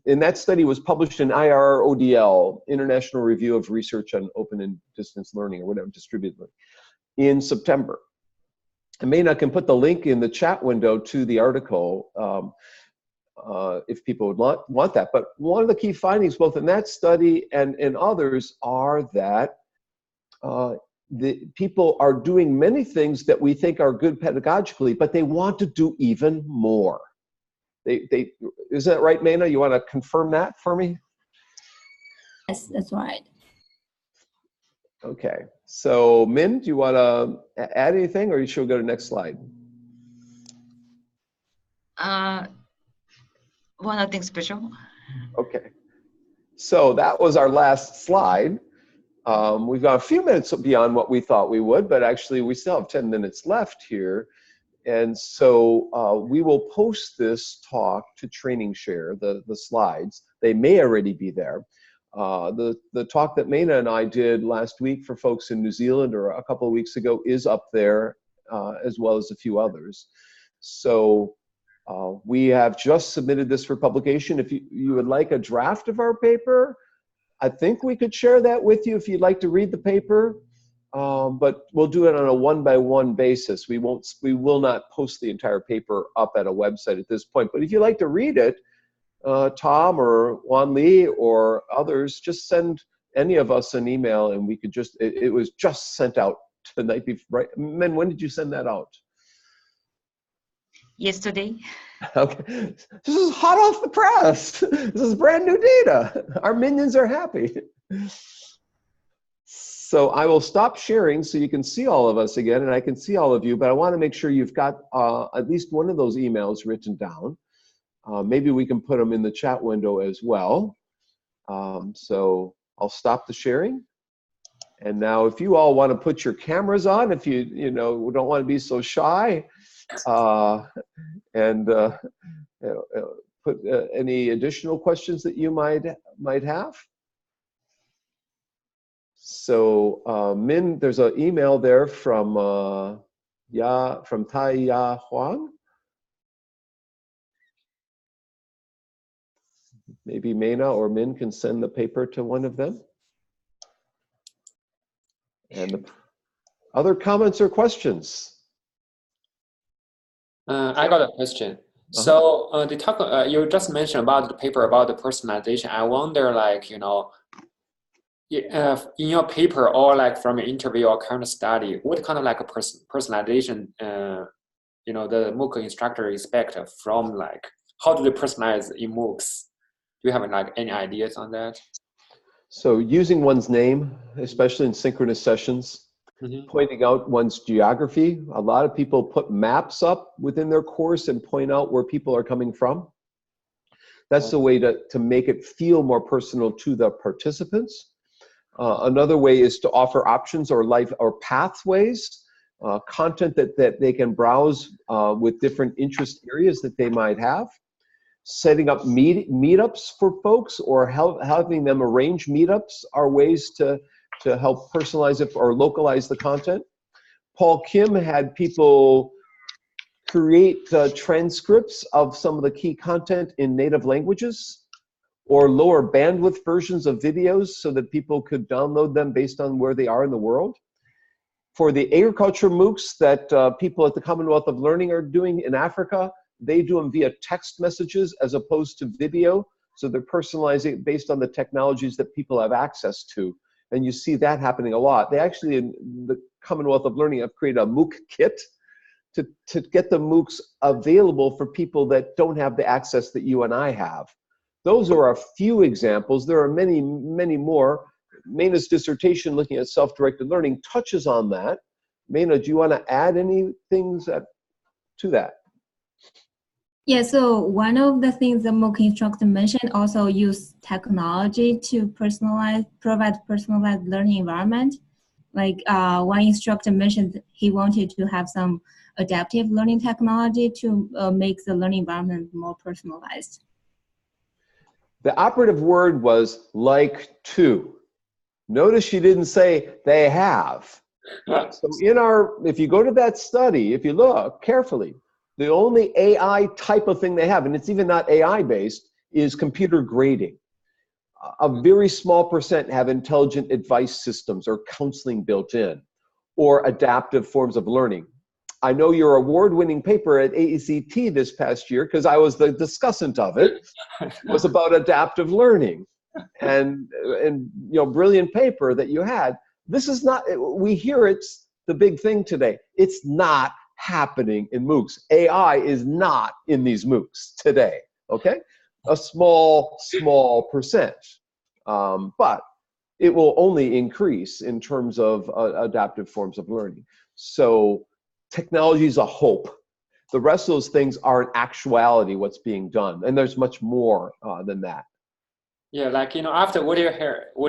that study was published in IRODL, International Review of Research on Open and Distance Learning, or whatever, distributed learning, in September. I may not can put the link in the chat window to the article if people would want that. But one of the key findings, both in that study and in others, are that the people are doing many things that we think are good pedagogically, but they want to do even more. Isn't that right, Mena? You want to confirm that for me?
Yes, that's right.
Okay. So, Min, do you want to add anything, or should we go to the next slide?
Nothing special.
Okay. So that was our last slide. We've got a few minutes beyond what we thought we would, but actually we still have 10 minutes left here. And so we will post this talk to Training Share, the slides. They may already be there. The talk that Mena and I did last week for folks in New Zealand, or a couple of weeks ago, is up there, as well as a few others. So we have just submitted this for publication. If you would like a draft of our paper, I think we could share that with you if you'd like to read the paper. But we'll do it on a one-by-one basis. We will not post the entire paper up at a website at this point. But if you'd like to read it, Tom or Wan Lee or others, just send any of us an email, and we could just, it was just sent out the night before, right? Men, when did you send that out?
Yesterday.
Okay, this is hot off the press. This is brand new data. Our minions are happy. So I will stop sharing so you can see all of us again, and I can see all of you, but I want to make sure you've got at least one of those emails written down. Maybe we can put them in the chat window as well. So I'll stop the sharing. And now if you all want to put your cameras on, if you don't want to be so shy, and put any additional questions that you might have. So Min, there's an email there from Tai Ya Huang. Maybe Mena or Min can send the paper to one of them. And other comments or questions?
I got a question. So the talk you just mentioned about the paper about the personalization. I wonder, like, in your paper or like from your interview or current study, what kind of like a personalization, the MOOC instructor expect from, like, how do they personalize in MOOCs? Do you have like any ideas on that?
So using one's name, especially in synchronous sessions, pointing out one's geography. A lot of people put maps up within their course and point out where people are coming from. That's the way to make it feel more personal to the participants. Another way is to offer options or pathways, content that they can browse with different interest areas that they might have. Setting up meetups for folks, or having them arrange meetups, are ways to help personalize it or localize the content. Paul Kim had people create transcripts of some of the key content in native languages, or lower bandwidth versions of videos so that people could download them based on where they are in the world. For the agriculture MOOCs that people at the Commonwealth of Learning are doing in Africa, they do them via text messages as opposed to video. So they're personalizing based on the technologies that people have access to. And you see that happening a lot. They actually, in the Commonwealth of Learning, have created a MOOC kit to get the MOOCs available for people that don't have the access that you and I have. Those are a few examples. There are many, many more. Mayna's dissertation looking at self-directed learning touches on that. Mayna, do you want to add any things to that?
Yeah, so one of the things the MOOC instructor mentioned also use technology to provide personalized learning environment. Like one instructor mentioned he wanted to have some adaptive learning technology to make the learning environment more personalized.
The operative word was like to. Notice she didn't say they have. So if you go to that study, if you look carefully, the only AI type of thing they have, and it's even not AI based, is computer grading. A very small percent have intelligent advice systems or counseling built in, or adaptive forms of learning. I know your award-winning paper at AECT this past year, because I was the discussant of it, was about adaptive learning. And brilliant paper that you had. This is not, we hear it's the big thing today. It's not happening in MOOCs. AI is not in these MOOCs today, okay? A small percent. But it will only increase in terms of adaptive forms of learning. So technology is a hope. The rest of those things are in actuality what's being done. And there's much more than that.
Yeah, like, after what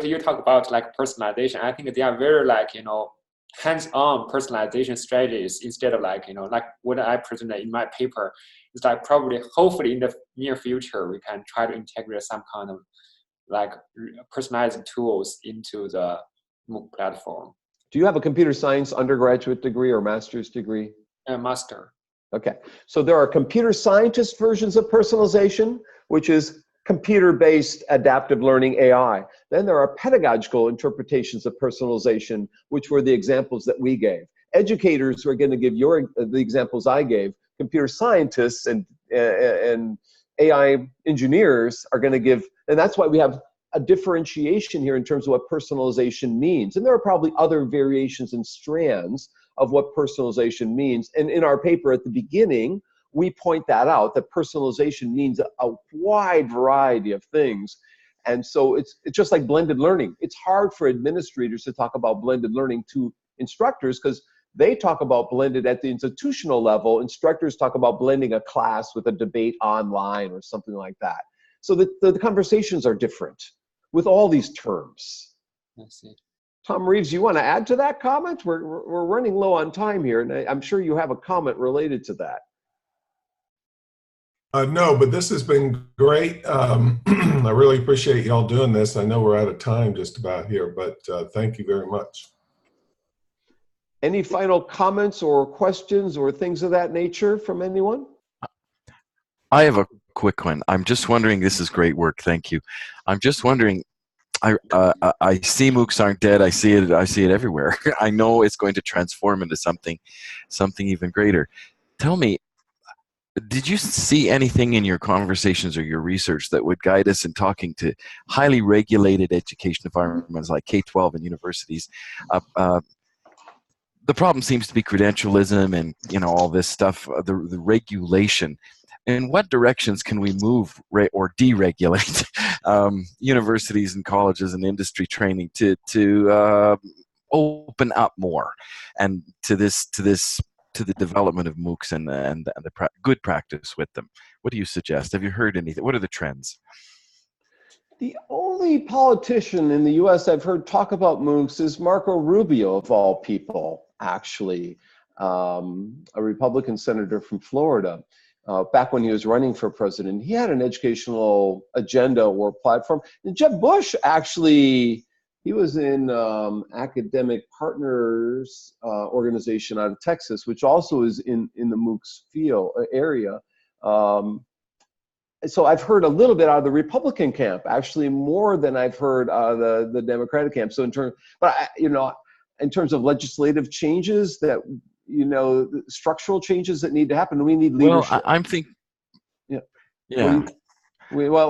you talk about, like personalization, I think they are very like, hands-on personalization strategies instead of like, like what I presented in my paper. It's like probably, hopefully in the near future, we can try to integrate some kind of like personalized tools into the MOOC platform.
Do you have a computer science undergraduate degree or master's degree?
A master.
Okay, so there are computer scientist versions of personalization, which is computer-based adaptive learning AI. Then there are pedagogical interpretations of personalization, which were the examples that we gave. Educators are going to give the examples I gave. Computer scientists and AI engineers are going to give, and that's why we have a differentiation here in terms of what personalization means. And there are probably other variations and strands of what personalization means. And in our paper at the beginning, we point that out, that personalization means a wide variety of things. And so it's just like blended learning. It's hard for administrators to talk about blended learning to instructors because they talk about blended at the institutional level. Instructors talk about blending a class with a debate online or something like that. So the conversations are different with all these terms.
I see.
Tom Reeves, you want to add to that comment? We're running low on time here, and I'm sure you have a comment related to that.
No, but this has been great. I really appreciate y'all doing this. I know we're out of time just about here, but thank you very much.
Any final comments or questions or things of that nature from anyone?
I have a quick one. I'm just wondering, this is great work, thank you. I'm just wondering, I see MOOCs aren't dead. I see it everywhere. I know it's going to transform into something even greater. Tell me, did you see anything in your conversations or your research that would guide us in talking to highly regulated education environments like K-12 and universities? The problem seems to be credentialism and all this stuff, the regulation. In what directions can we move or deregulate universities and colleges and industry training to open up more and to the development of MOOCs and the good practice with them? What do you suggest? Have you heard anything? What are the trends?
The only politician in the US I've heard talk about MOOCs is Marco Rubio, of all people, actually, a Republican senator from Florida. Back when he was running for president, he had an educational agenda or platform. And Jeb Bush, actually, he was in Academic Partners organization out of Texas, which also is in the MOOCs area. So I've heard a little bit out of the Republican camp, actually more than I've heard out of the Democratic camp. So in terms of legislative changes that, structural changes that need to happen, we need leadership.
Well, I'm thinking,
yeah.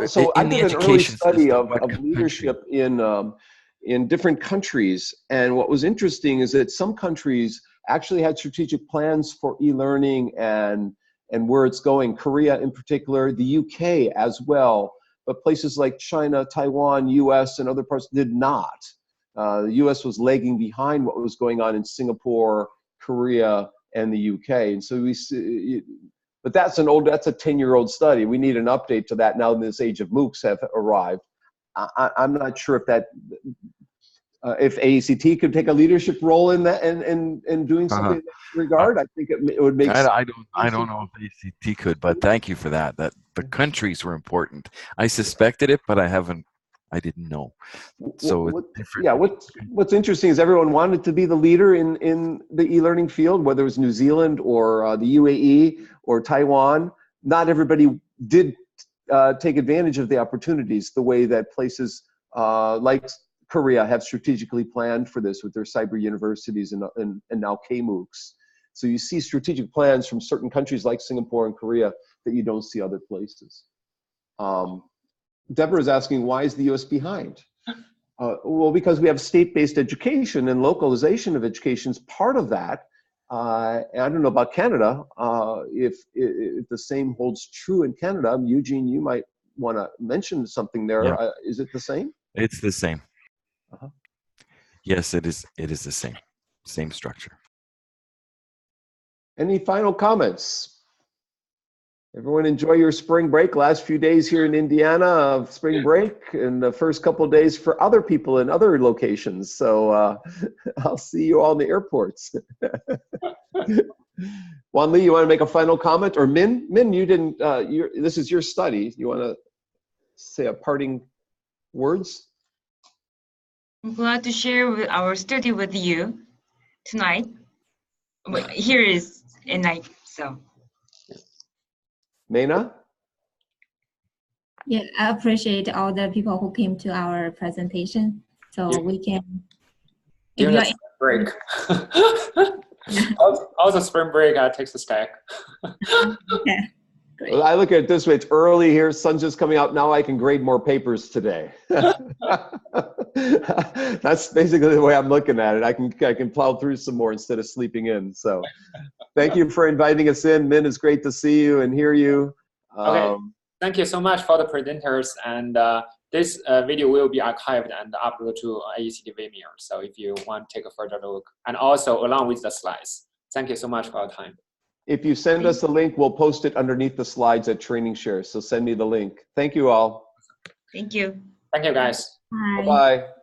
So I did an early study of leadership in different countries. And what was interesting is that some countries actually had strategic plans for e-learning and where it's going. Korea in particular, the UK as well, but places like China, Taiwan, US, and other parts did not. The US was lagging behind what was going on in Singapore, Korea, and the UK. And so we see, but that's a 10-year-old study. We need an update to that now in this age of MOOCs have arrived. I'm not sure if that, if AECT could take a leadership role in that and doing something in that regard. I think it would make sense.
I don't know if AECT could, but thank you for that. That the countries were important. I suspected it, but I didn't know. So
what's interesting is everyone wanted to be the leader in the e-learning field, whether it was New Zealand or the UAE or Taiwan. Not everybody did take advantage of the opportunities the way that places like Korea have strategically planned for this with their cyber universities and now K-MOOCs. So you see strategic plans from certain countries like Singapore and Korea that you don't see other places. Deborah is asking, why is the US behind? Well, because we have state-based education, and localization of education is part of that. I don't know about Canada. If the same holds true in Canada, Eugene, you might want to mention something there.
Yeah.
Is it the same?
It's the same.
Uh-huh.
Yes, it is. It is the same structure.
Any final comments? Everyone enjoy your spring break. Last few days here in Indiana of spring break, and the first couple of days for other people in other locations. So I'll see you all in the airports. Wan Li, you want to make a final comment? Or Min, you didn't, this is your study. You want to say a parting words?
I'm glad to share our study with you tonight. Here is at night, so.
Meina?
Yeah, I appreciate all the people who came to our presentation. So we can
Give us a break. Also spring break, I take the stack.
Okay. Great.
Well, I look at it this way, it's early here, sun's just coming out, now I can grade more papers today. That's basically the way I'm looking at it. I can plow through some more instead of sleeping in. So thank you for inviting us in. Min, it's great to see you and hear you.
Okay, thank you so much for the presenters, and this video will be archived and uploaded to AECT Vimeo. So if you want to take a further look, and also along with the slides. Thank you so much for your time.
If you send us a link, we'll post it underneath the slides at Training Share. So send me the link. Thank you all.
Thank you.
Thank you, guys.
Bye.
Bye-bye.